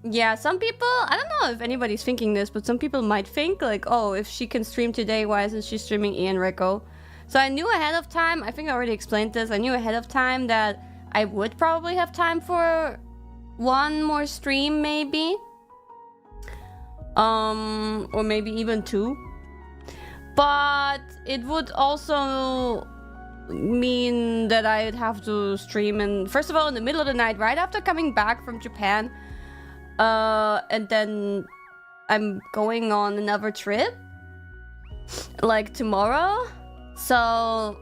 Yeah, some people, I don't know if anybody's thinking this, but some people might think like, oh, if she can stream today, why isn't she streaming ENreco? So I knew ahead of time, I think I already explained this, I knew ahead of time that I would probably have time for one more stream maybe. Or maybe even two. But it would also mean that I'd have to stream first of all in the middle of the night right after coming back from Japan. And then I'm going on another trip like tomorrow. So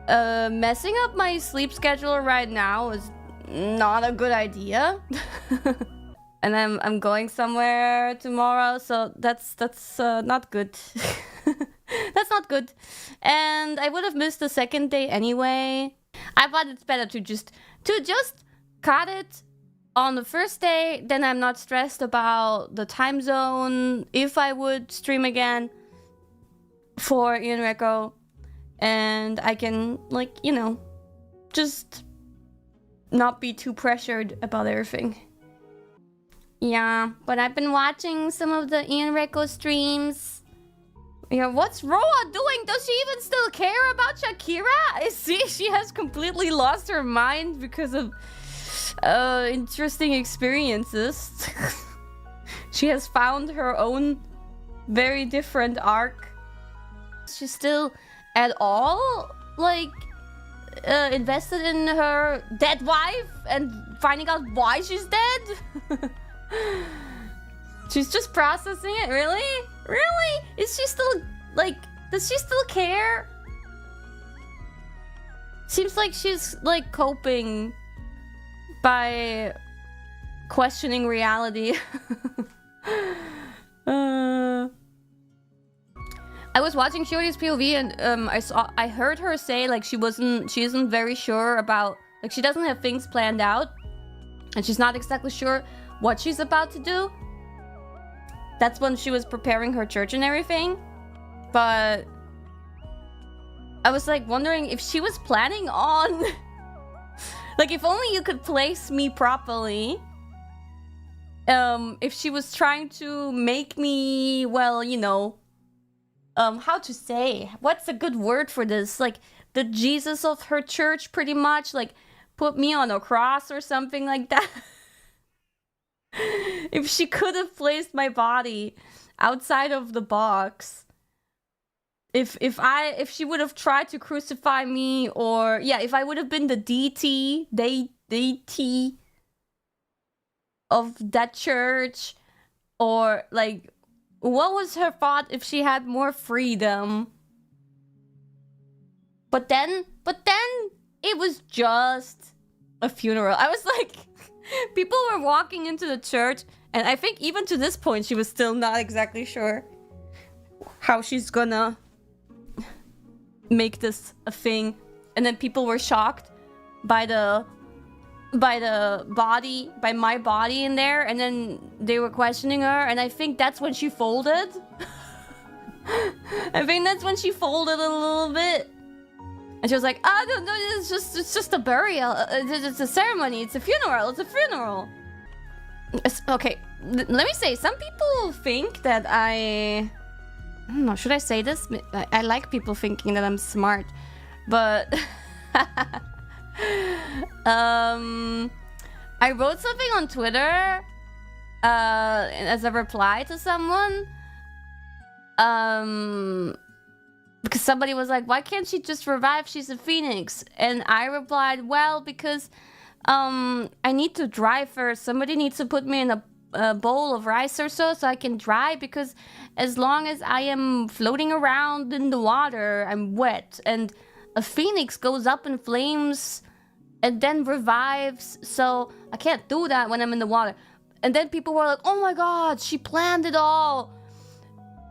messing up my sleep schedule right now is not a good idea. And I'm going somewhere tomorrow, so that's not good. That's not good. And I would have missed the second day anyway. I thought it's better to just cut it on the first day, then I'm not stressed about the time zone if I would stream again for ENreco, and I can, like, you know, just not be too pressured about everything. Yeah, but I've been watching some of the ENreco streams. Yeah, what's Roa doing? Does she even still care about Shakira? I see she has completely lost her mind because of interesting experiences. She has found her own very different arc. She's still at all, like, invested in her dead wife and finding out why she's dead? She's just processing it. Really? Really? Is she still, like, does she still care? Seems like she's, like, coping by questioning reality. I was watching Shiori's POV and I heard her say like she isn't very sure about, like, she doesn't have things planned out and she's not exactly sure what she's about to do. That's when she was preparing her church and everything. But I was like wondering if she was planning on like, if only you could place me properly. If she was trying to make me, well, you know, how to say, what's a good word for this? Like, the Jesus of her church, pretty much. Like, put me on a cross or something like that. If she could have placed my body outside of the box. If she would have tried to crucify me, or yeah, if I would have been the deity of that church, or like, what was her thought if she had more freedom? But then it was just a funeral. I was like, people were walking into the church, and I think even to this point she was still not exactly sure how she's gonna make this a thing. And then people were shocked by my body in there, and then they were questioning her, and I think that's when she folded. I think that's when she folded a little bit. And she was like, "Ah, no, it's just a burial. It's a ceremony. It's a funeral. It's a funeral." Okay, let me say, some people think that I don't know, should I say this? I like people thinking that I'm smart, but I wrote something on Twitter as a reply to someone, because somebody was like, why can't she just revive? She's a phoenix. And I replied, well, because I need to dry first. Somebody needs to put me in a bowl of rice or so I can dry, because as long as I am floating around in the water, I'm wet, and a phoenix goes up in flames and then revives, so I can't do that when I'm in the water. And then people were like, oh my god, she planned it all.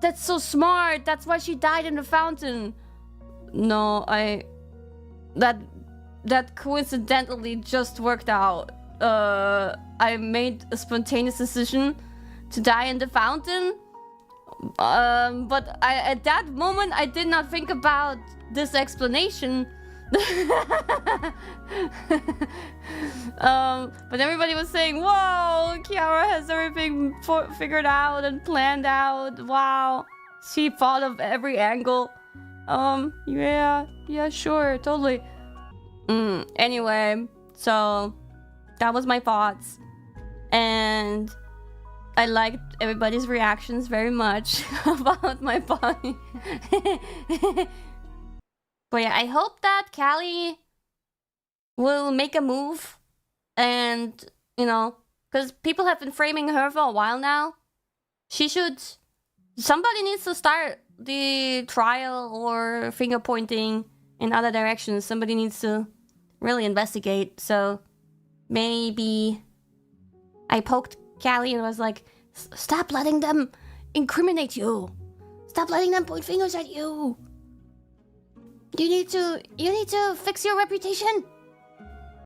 That's so smart. That's why she died in the fountain. No, that coincidentally just worked out. I made a spontaneous decision to die in the fountain. But at that moment, I did not think about this explanation But everybody was saying, whoa, Kiara has everything figured out and planned out. Wow, she thought of every angle. Yeah, sure, totally. Anyway, so that was my thoughts, and I liked everybody's reactions very much about my body. But yeah, I hope that Callie will make a move, and you know, because people have been framing her for a while now. Somebody needs to start the trial or finger pointing in other directions. Somebody needs to really investigate. So maybe I poked Callie and was like, stop letting them incriminate you. Stop letting them point fingers at you. You need to fix your reputation.